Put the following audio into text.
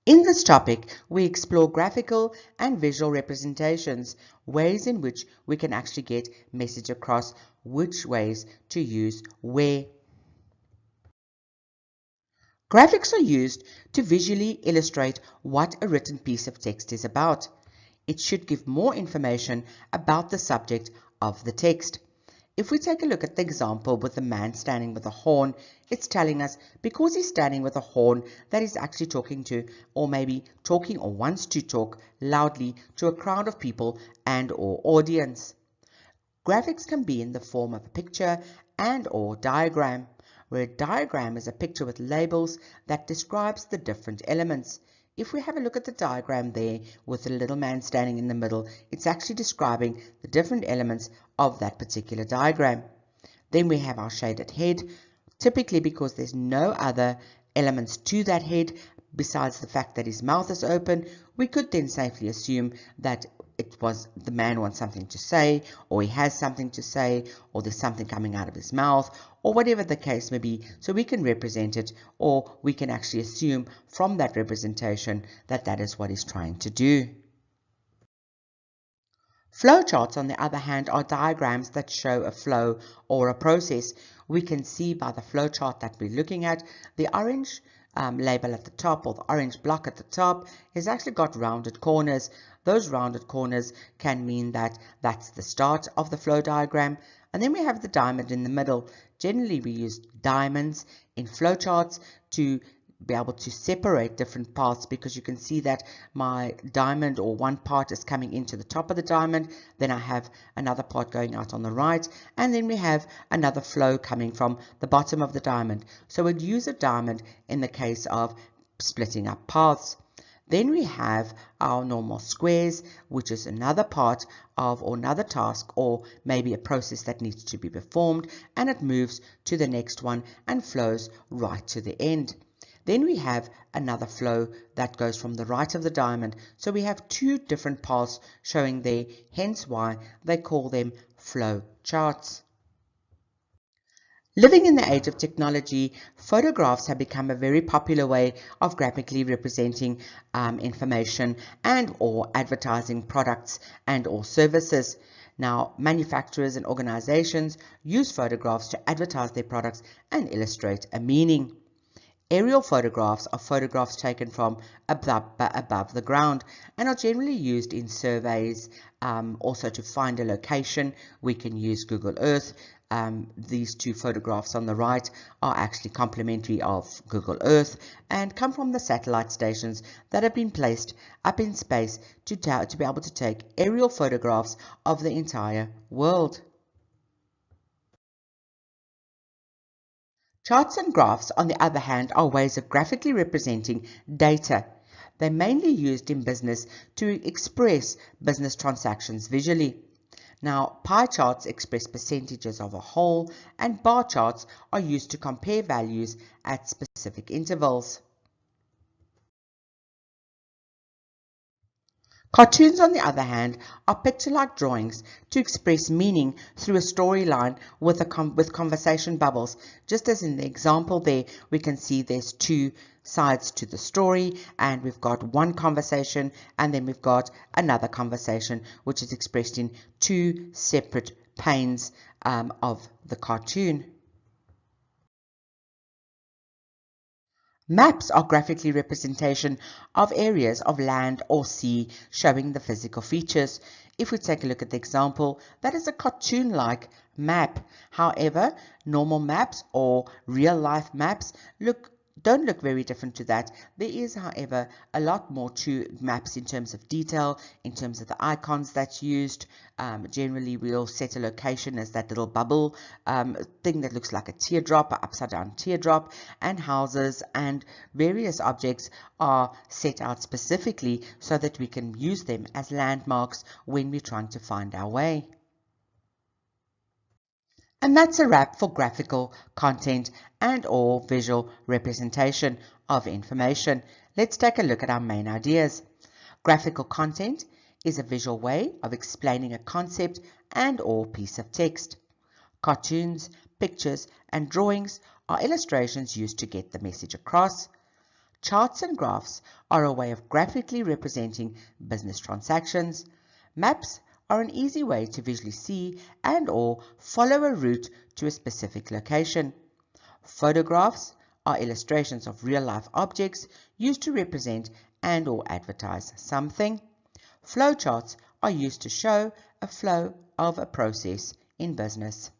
In this topic, we explore graphical and visual representations, ways in which we can actually get message across, which ways to use where. Graphics are used to visually illustrate what a written piece of text is about. It should give more information about the subject of the text. If we take a look at the example with the man standing with a horn, it's telling us because he's standing with a horn that he's actually talking to, or maybe talking or wants to talk loudly to a crowd of people and or audience. Graphics can be in the form of a picture and or diagram, where a diagram is a picture with labels that describes the different elements. If we have a look at the diagram there with the little man standing in the middle, it's actually describing the different elements of that particular diagram. Then we have our shaded head, typically because there's no other elements to that head besides the fact that his mouth is open. We could then safely assume that it was the man wants something to say, or he has something to say, or there's something coming out of his mouth, or whatever the case may be. So we can represent it, or we can actually assume from that representation that that is what he's trying to do. Flowcharts, on the other hand, are diagrams that show a flow or a process. We can see by the flowchart that we're looking at, the orange label at the top, or the orange block at the top, has actually got rounded corners. Those rounded corners can mean that that's the start of the flow diagram. And then we have the diamond in the middle. Generally, we use diamonds in flowcharts to be able to separate different parts, because you can see that my diamond or one part is coming into the top of the diamond, then I have another part going out on the right, and then we have another flow coming from the bottom of the diamond. So we'd use a diamond in the case of splitting up paths. Then we have our normal squares, which is another part of, or another task, or maybe a process that needs to be performed, and it moves to the next one and flows right to the end. Then we have another flow that goes from the right of the diamond. So we have two different paths showing there, hence why they call them flow charts. Living in the age of technology, photographs have become a very popular way of graphically representing information and or advertising products and or services. Now, manufacturers and organizations use photographs to advertise their products and illustrate a meaning. Aerial photographs are photographs taken from above the ground and are generally used in surveys. Also to find a location, we can use Google Earth. These two photographs on the right are actually complementary of Google Earth and come from the satellite stations that have been placed up in space to be able to take aerial photographs of the entire world. Charts and graphs, on the other hand, are ways of graphically representing data. They're mainly used in business to express business transactions visually. Now, pie charts express percentages of a whole, and bar charts are used to compare values at specific intervals. Cartoons, on the other hand, are picture-like drawings to express meaning through a storyline with conversation bubbles. Just as in the example there, we can see there's two sides to the story, and we've got one conversation, and then we've got another conversation, which is expressed in two separate panes of the cartoon. Maps are graphically representation of areas of land or sea showing the physical features. If we take a look at the example, that is a cartoon-like map. However, normal maps or real-life maps don't look very different to that. There is, however, a lot more to maps in terms of detail, in terms of the icons that's used. Generally, we'll set a location as that little bubble thing that looks like a teardrop, an upside down teardrop, and houses and various objects are set out specifically so that we can use them as landmarks when we're trying to find our way. And that's a wrap for graphical content and or visual representation of information. Let's take a look at our main ideas. Graphical content is a visual way of explaining a concept and or piece of text. Cartoons, pictures, and drawings are illustrations used to get the message across. Charts and graphs are a way of graphically representing business transactions. Maps are an easy way to visually see and/or follow a route to a specific location. Photographs are illustrations of real-life objects used to represent and/or advertise something. Flowcharts are used to show a flow of a process in business.